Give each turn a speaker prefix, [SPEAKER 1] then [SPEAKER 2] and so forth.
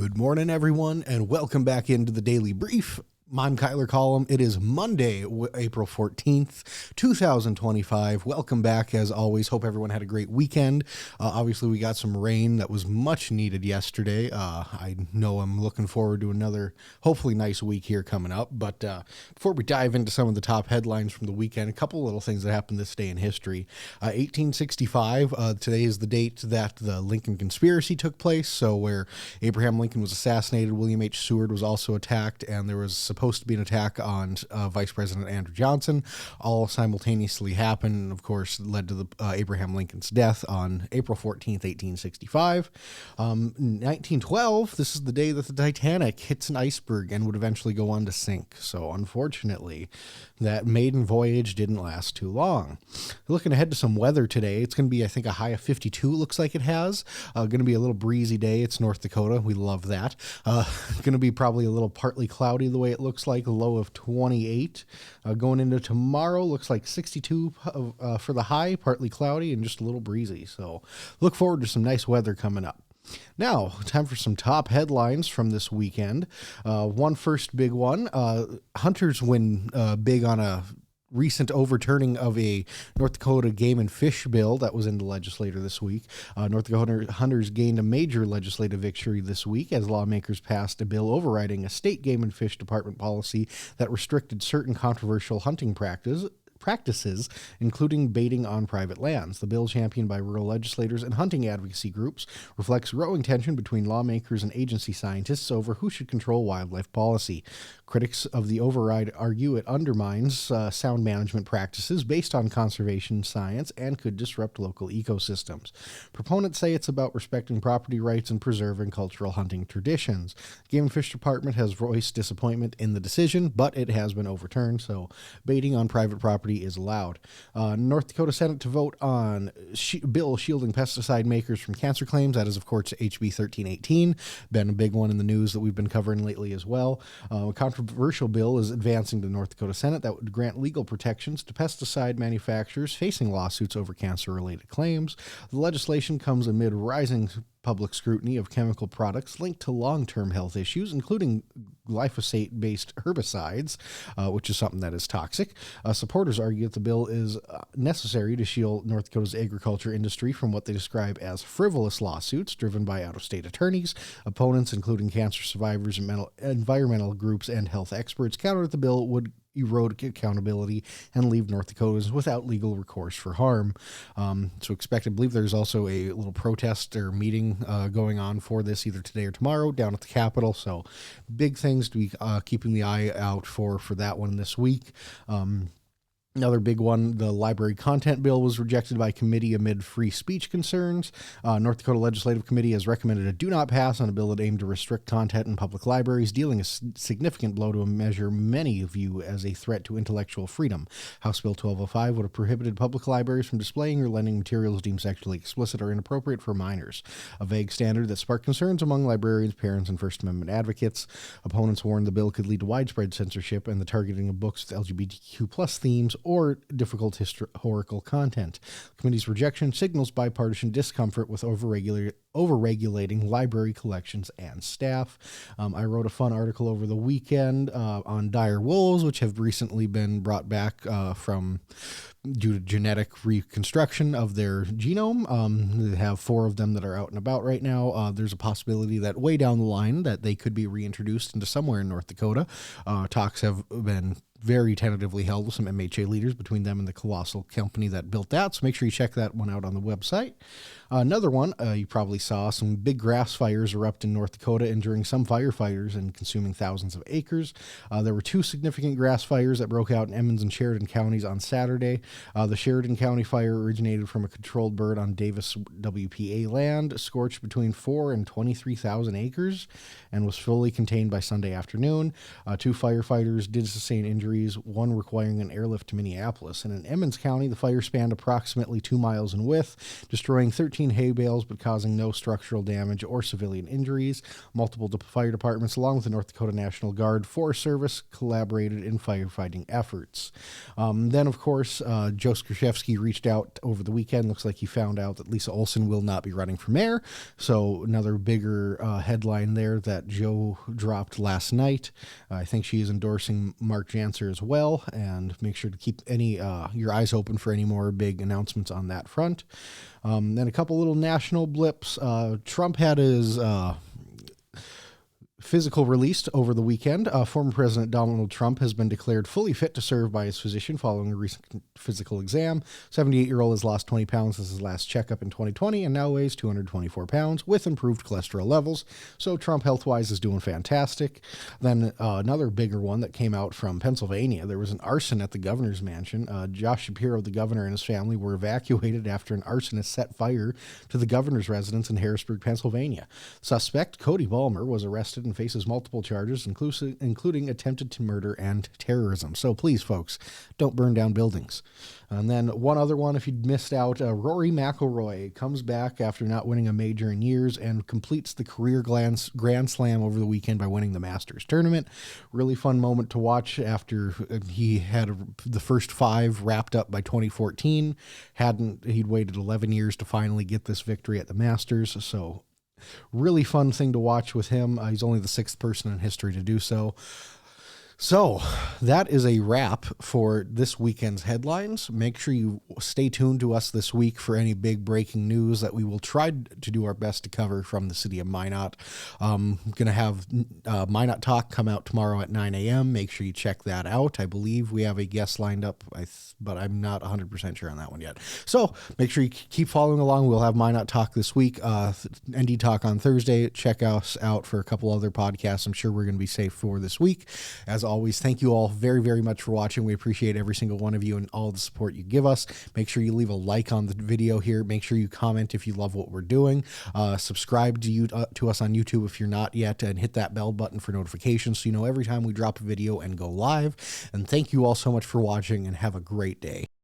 [SPEAKER 1] Good morning, everyone, and welcome back into the Daily Brief. I'm Kyler Collom. It is Monday, April 14th, 2025. Welcome back, as always. Hope everyone had a great weekend. Obviously, we got some rain that was much needed yesterday. I know I'm looking forward to another, hopefully, nice week here coming up. But before we dive into some of the top headlines from the weekend, a couple little things that happened this day in history. 1865, today is the date that the Lincoln conspiracy took place. So where Abraham Lincoln was assassinated, William H. Seward was also attacked, and there was supposed to be an attack on Vice President Andrew Johnson. All simultaneously happened, and of course led to the Abraham Lincoln's death on April 14th, 1865. 1912, this is the day that the Titanic hits an iceberg and would eventually go on to sink. So unfortunately, that maiden voyage didn't last too long. Looking ahead to some weather today, it's going to be, I think, a high of 52, looks like it has. Going to be a little breezy day. It's North Dakota. We love that. Going to be probably a little partly cloudy the way it looks like, a low of 28. Going into tomorrow, looks like 62 for the high, partly cloudy, and just a little breezy. So look forward to some nice weather coming up. Now, time for some top headlines from this weekend. One first big one. Hunters win big on a recent overturning of a North Dakota game and fish bill that was in the legislature this week. North Dakota hunters gained a major legislative victory this week as lawmakers passed a bill overriding a state game and fish department policy that restricted certain controversial hunting practices, including baiting on private lands. The bill, championed by rural legislators and hunting advocacy groups, reflects growing tension between lawmakers and agency scientists over who should control wildlife policy. Critics of the override argue it undermines sound management practices based on conservation science and could disrupt local ecosystems. Proponents say it's about respecting property rights and preserving cultural hunting traditions. The Game and Fish Department has voiced disappointment in the decision, but it has been overturned, so baiting on private property is allowed. North Dakota Senate to vote on bill shielding pesticide makers from cancer claims. That is, of course, HB 1318. Been a big one in the news that we've been covering lately as well. A controversial bill is advancing to the North Dakota Senate that would grant legal protections to pesticide manufacturers facing lawsuits over cancer-related claims. The legislation comes amid rising public scrutiny of chemical products linked to long-term health issues, including glyphosate-based herbicides, which is something that is toxic. Supporters argue that the bill is necessary to shield North Dakota's agriculture industry from what they describe as frivolous lawsuits driven by out-of-state attorneys. Opponents, including cancer survivors and environmental groups and health experts, counter that the bill would erode accountability and leave North Dakotans without legal recourse for harm. So I believe there's also a little protest or meeting going on for this either today or tomorrow down at the Capitol. So big things to be keeping the eye out for that one this week. Another big one, the library content bill was rejected by committee amid free speech concerns. North Dakota Legislative Committee has recommended a do not pass on a bill that aimed to restrict content in public libraries, dealing a significant blow to a measure many view as a threat to intellectual freedom. House Bill 1205 would have prohibited public libraries from displaying or lending materials deemed sexually explicit or inappropriate for minors, a vague standard that sparked concerns among librarians, parents, and First Amendment advocates. Opponents warned the bill could lead to widespread censorship and the targeting of books with LGBTQ plus themes or difficult historical content. The committee's rejection signals bipartisan discomfort with overregulating library collections and staff. I wrote a fun article over the weekend on dire wolves, which have recently been brought back due to genetic reconstruction of their genome. They have 4 of them that are out and about right now. There's a possibility that way down the line that they could be reintroduced into somewhere in North Dakota. Talks have been very tentatively held with some MHA leaders between them and the colossal company that built that. So make sure you check that one out on the website. Another one, you probably saw some big grass fires erupt in North Dakota, injuring some firefighters and consuming thousands of acres. There were 2 significant grass fires that broke out in Emmons and Sheridan counties on Saturday. The Sheridan County fire originated from a controlled burn on Davis WPA land, scorched between 4 and 23,000 acres, and was fully contained by Sunday afternoon. 2 firefighters did sustain injuries, one requiring an airlift to Minneapolis. And in Emmons County, the fire spanned approximately 2 miles in width, destroying 13 14 hay bales, but causing no structural damage or civilian injuries. Multiple fire departments, along with the North Dakota National Guard, Forest Service, collaborated in firefighting efforts. Then, of course, Joe Skrzewski reached out over the weekend. Looks like he found out that Lisa Olson will not be running for mayor. So another bigger headline there that Joe dropped last night. I think she is endorsing Mark Jantzer as well, and make sure to keep your eyes open for any more big announcements on that front. Then a couple little national blips. Trump had his physical released over the weekend. Former President Donald Trump has been declared fully fit to serve by his physician following a recent physical exam. 78-year-old has lost 20 pounds since his last checkup in 2020 and now weighs 224 pounds with improved cholesterol levels. So Trump health-wise is doing fantastic. Then another bigger one that came out from Pennsylvania. There was an arson at the governor's mansion. Josh Shapiro, the governor, and his family were evacuated after an arsonist set fire to the governor's residence in Harrisburg, Pennsylvania. Suspect Cody Balmer was arrested and faces multiple charges, including attempted to murder and terrorism. So please, folks, don't burn down buildings. And then one other one, if you'd missed out, Rory McIlroy comes back after not winning a major in years and completes the career Grand Slam over the weekend by winning the Masters tournament. Really fun moment to watch after he had the first 5 wrapped up by 2014. He'd waited 11 years to finally get this victory at the Masters. So really fun thing to watch with him. He's only the 6th person in history to do so. So that is a wrap for this weekend's headlines. Make sure you stay tuned to us this week for any big breaking news that we will try to do our best to cover from the city of Minot. I'm going to have Minot Talk come out tomorrow at 9 a.m. Make sure you check that out. I believe we have a guest lined up, but I'm not 100% sure on that one yet. So make sure you keep following along. We'll have Minot Talk this week, ND Talk on Thursday. Check us out for a couple other podcasts. I'm sure we're going to be safe for this week. As always, thank you all very, very much for watching. We appreciate every single one of you and all the support you give us. Make sure you leave a like on the video here. Make sure you comment if you love what we're doing. Subscribe to us on YouTube if you're not yet, and hit that bell button for notifications so you know every time we drop a video and go live. And thank you all so much for watching, and have a great day.